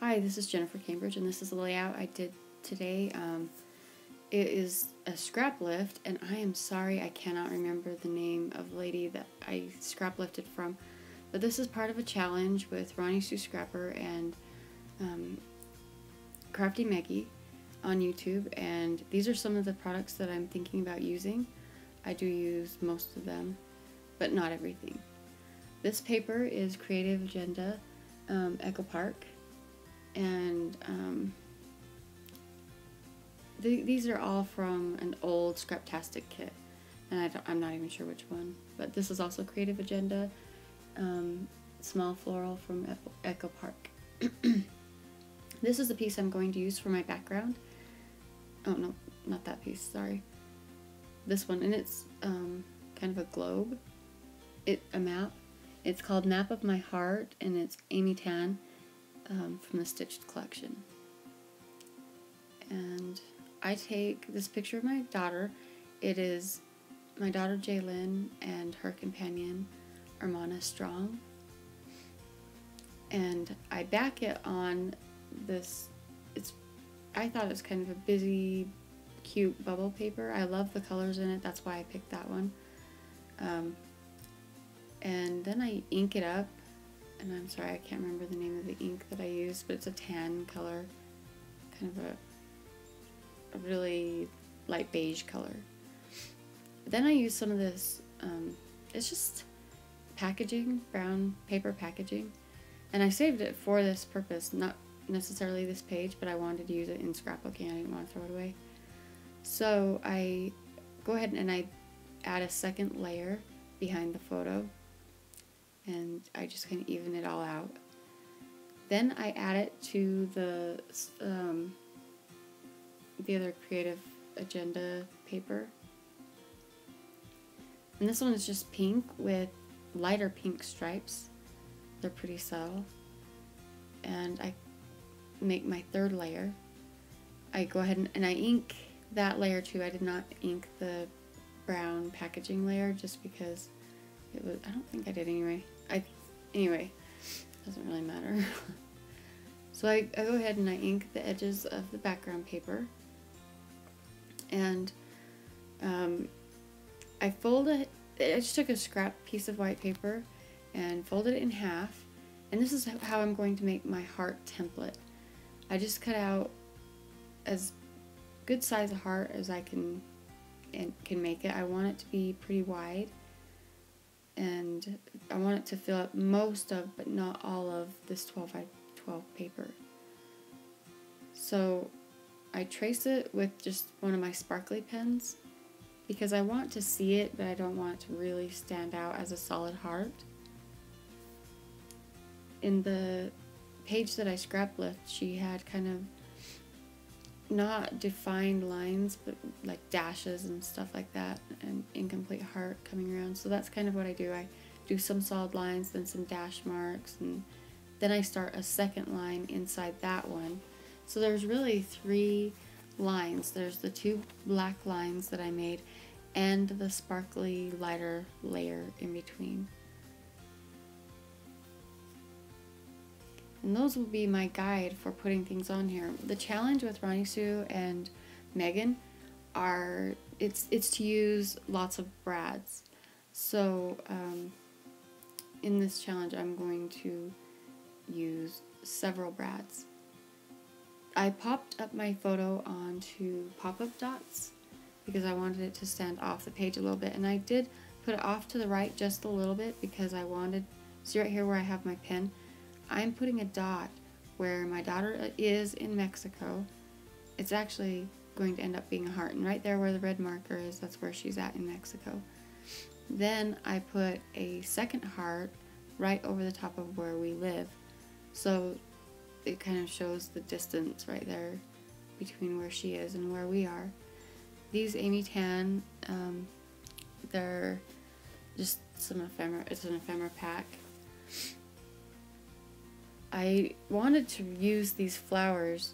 Hi, this is Jennifer Cambridge, and this is the layout I did today. It is a scrap lift, and I am sorry I cannot remember the name of the lady that I scrap lifted from, but this is part of a challenge with Ronnie Sue Scrapper and Crafty Meggie on YouTube, and these are some of the products that I'm thinking about using. I do use most of them, but not everything. This paper is Creative Agenda Echo Park. And these are all from an old Scraptastic kit, and I'm not even sure which one, but this is also Creative Agenda Small Floral from Echo Park. This is the piece I'm going to use for my background. Oh no, not that piece, sorry. This one, and it's kind of a globe, a map. It's called Map of My Heart, and it's Amy Tan from the Stitched collection. And I take this picture of my daughter. It is my daughter Jaylyn and her companion Armana Strong. And I back it on this, I thought it was kind of a busy, cute bubble paper. I love the colors in it, that's why I picked that one. And then I ink it up. And I'm sorry, I can't remember the name of the ink that I used, but it's a tan color, kind of a really light beige color. Then I use some of this, it's just packaging, brown paper packaging, and I saved it for this purpose, not necessarily this page, but I wanted to use it in scrapbooking. I didn't want to throw it away. So I go ahead and I add a second layer behind the photo, and I just kind of even it all out. Then I add it to the other Creative Agenda paper. And this one is just pink with lighter pink stripes. They're pretty subtle. And I make my third layer. I go ahead and I ink that layer too. I did not ink the brown packaging layer just because it was, I don't think I did anyway. Anyway, doesn't really matter. So I go ahead and I ink the edges of the background paper, and I fold it. I just took a scrap piece of white paper and folded it in half, and this is how I'm going to make my heart template. I just cut out as good size a heart as I can make it. I want it to be pretty wide, and I want it to fill up most of, but not all of, this 12 by 12 paper. So I trace it with just one of my sparkly pens because I want to see it, but I don't want it to really stand out as a solid heart. In the page that I scrap lift, she had kind of not defined lines, but like dashes and stuff like that, and incomplete heart coming around. So that's kind of what I do. I do some solid lines, then some dash marks, and then I start a second line inside that one. So there's really 3 lines. There's the 2 black lines that I made and the sparkly lighter layer in between. And those will be my guide for putting things on here. The challenge with Ronnie Sue and Megan are, it's to use lots of brads. So in this challenge I'm going to use several brads. I popped up my photo onto pop-up dots because I wanted it to stand off the page a little bit, and I did put it off to the right just a little bit because I wanted, see right here where I have my pen, I'm putting a dot where my daughter is in Mexico. It's actually going to end up being a heart, and right there where the red marker is, that's where she's at in Mexico. Then I put a second heart right over the top of where we live, so it kind of shows the distance right there between where she is and where we are. These Amy Tan, they're just some ephemera, it's an ephemera pack. I wanted to use these flowers.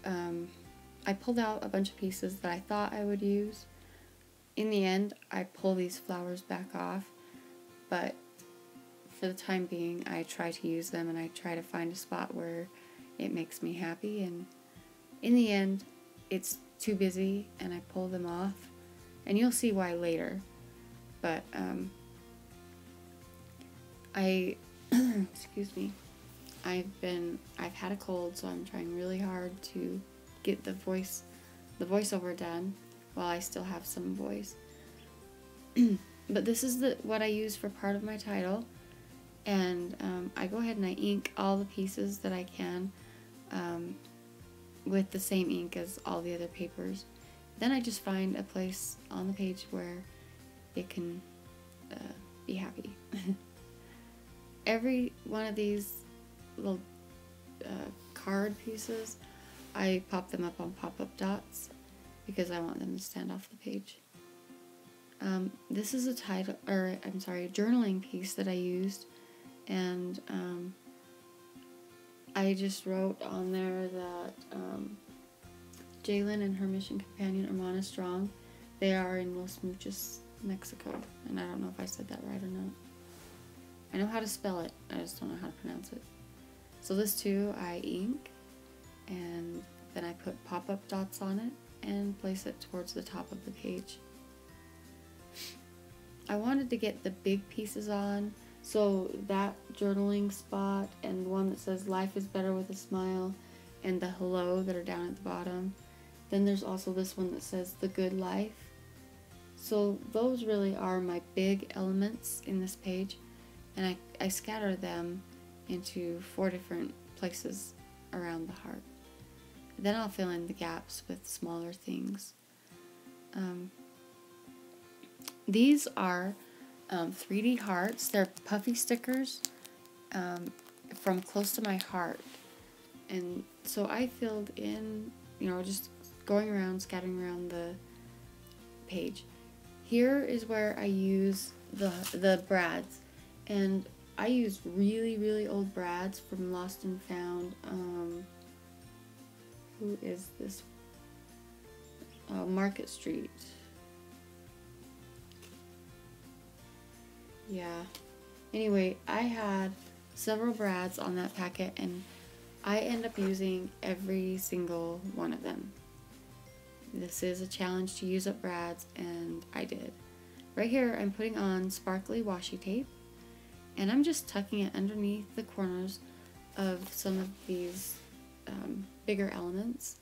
I pulled out a bunch of pieces that I thought I would use. In the end, I pull these flowers back off, but for the time being, I try to use them, and I try to find a spot where it makes me happy, and in the end, it's too busy and I pull them off, and you'll see why later. But I excuse me, I've had a cold, so I'm trying really hard to get the voiceover done while I still have some voice. But this is what I use for part of my title, and I go ahead and I ink all the pieces that I can with the same ink as all the other papers. Then I just find a place on the page where it can be happy. Every one of these little card pieces, I pop them up on pop-up dots because I want them to stand off the page. This is a journaling piece that I used, and I just wrote on there that Jalen and her mission companion, Hermana Strong, they are in Los Muchos, Mexico. And I don't know if I said that right or not. I know how to spell it, I just don't know how to pronounce it. So this too, I ink, and then I put pop-up dots on it and place it towards the top of the page. I wanted to get the big pieces on, so that journaling spot and one that says life is better with a smile and the hello that are down at the bottom. Then there's also this one that says the good life. So those really are my big elements in this page, and I scatter them into 4 different places around the heart. Then I'll fill in the gaps with smaller things. These are 3D hearts. They're puffy stickers from Close to My Heart. And so I filled in, just going around, scattering around the page. Here is where I use the brads. And I use really, really old brads from Lost and Found. Who is this? Market Street. Yeah. Anyway, I had several brads on that packet, and I end up using every single one of them. This is a challenge to use up brads, and I did. Right here, I'm putting on sparkly washi tape, and I'm just tucking it underneath the corners of some of these bigger elements.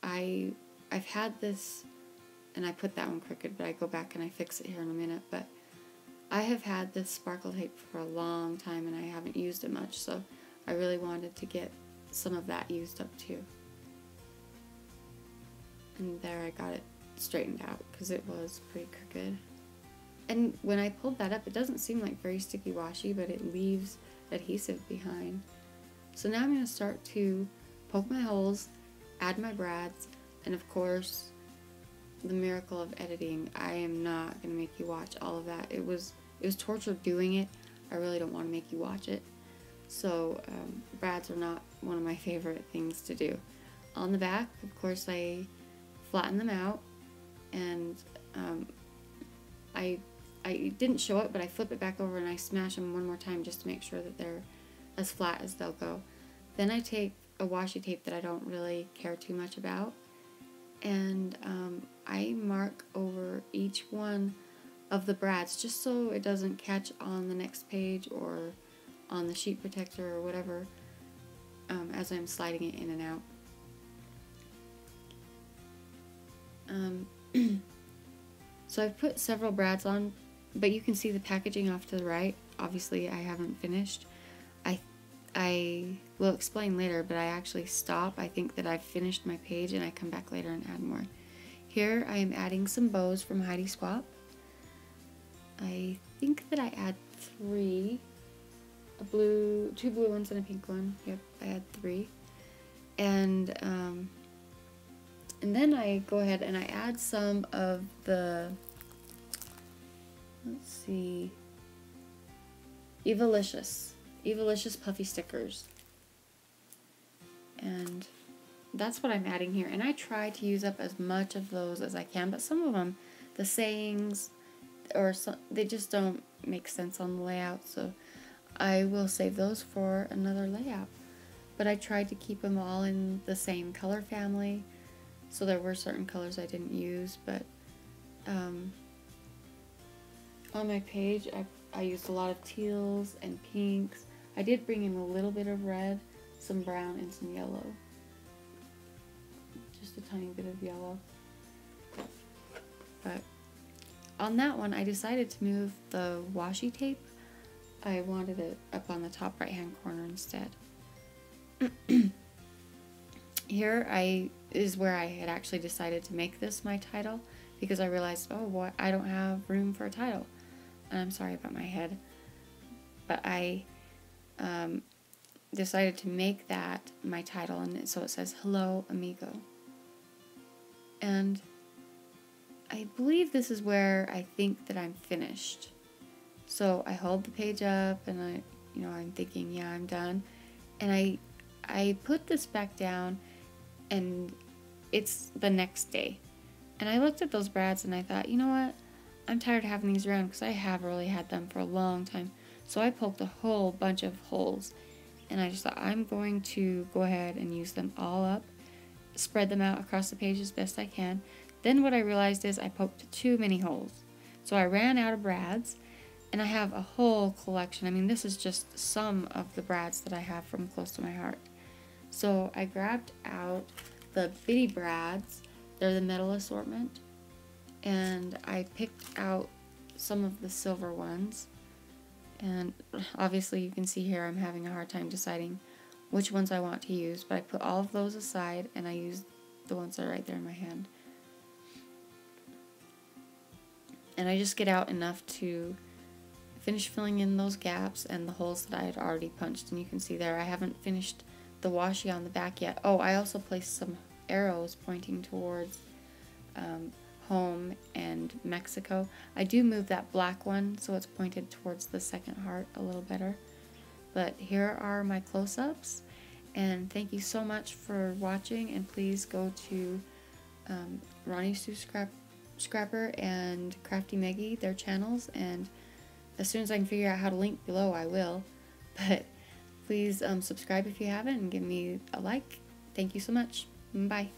I've had this, and I put that one crooked, but I go back and I fix it here in a minute, but I have had this sparkle tape for a long time and I haven't used it much, so I really wanted to get some of that used up too. And there, I got it straightened out because it was pretty crooked. And when I pulled that up, it doesn't seem like very sticky washi, but it leaves adhesive behind. So now I'm going to start to poke my holes, add my brads, and of course, the miracle of editing. I am not going to make you watch all of that. It was torture doing it. I really don't want to make you watch it. So brads are not one of my favorite things to do. On the back, of course, I flatten them out, and I didn't show it, but I flip it back over and I smash them one more time just to make sure that they're as flat as they'll go. Then I take a washi tape that I don't really care too much about, and I mark over each one of the brads just so it doesn't catch on the next page or on the sheet protector or whatever as I'm sliding it in and out. So I've put several brads on, but you can see the packaging off to the right. Obviously I haven't finished. I will explain later, but I actually stop. I think that I've finished my page and I come back later and add more. Here I am adding some bows from Heidi Swap. I think that I add 3. Two blue ones and a pink one. Yep, I add 3. And then I go ahead and I add some of the, let's see, Evalicious puffy stickers. And that's what I'm adding here. And I try to use up as much of those as I can, but some of them, the sayings, they just don't make sense on the layout, so I will save those for another layout. but I tried to keep them all in the same color family. So there were certain colors I didn't use, but on my page I used a lot of teals and pinks. I did bring in a little bit of red, some brown, and some yellow. Just a tiny bit of yellow. But on that one, I decided to move the washi tape. I wanted it up on the top right hand corner instead. Here is where I had actually decided to make this my title, because I realized, oh, what, I don't have room for a title. And I'm sorry about my head. But I decided to make that my title, and so it says, Hello, Amigo. And I believe this is where I think that I'm finished. So I hold the page up, and I'm thinking, yeah, I'm done. And I put this back down, and it's the next day. And I looked at those brads and I thought, you know what? I'm tired of having these around because I have really had them for a long time. So I poked a whole bunch of holes, and I just thought I'm going to go ahead and use them all up, spread them out across the page as best I can. Then what I realized is I poked too many holes. So I ran out of brads, and I have a whole collection. I mean, this is just some of the brads that I have from Close to My Heart. So I grabbed out the bitty brads. They're the metal assortment. And I picked out some of the silver ones. And obviously you can see here I'm having a hard time deciding which ones I want to use. But I put all of those aside, and I used the ones that are right there in my hand. And I just get out enough to finish filling in those gaps and the holes that I had already punched. And you can see there I haven't finished the washi on the back yet. Oh, I also placed some arrows pointing towards home and Mexico. I do move that black one so it's pointed towards the second heart a little better. But here are my close-ups, and thank you so much for watching, and please go to Ronnie Sue Scrapper and Crafty Meggie, their channels, and as soon as I can figure out how to link below, I will. But please subscribe if you haven't, and give me a like. Thank you so much. Bye.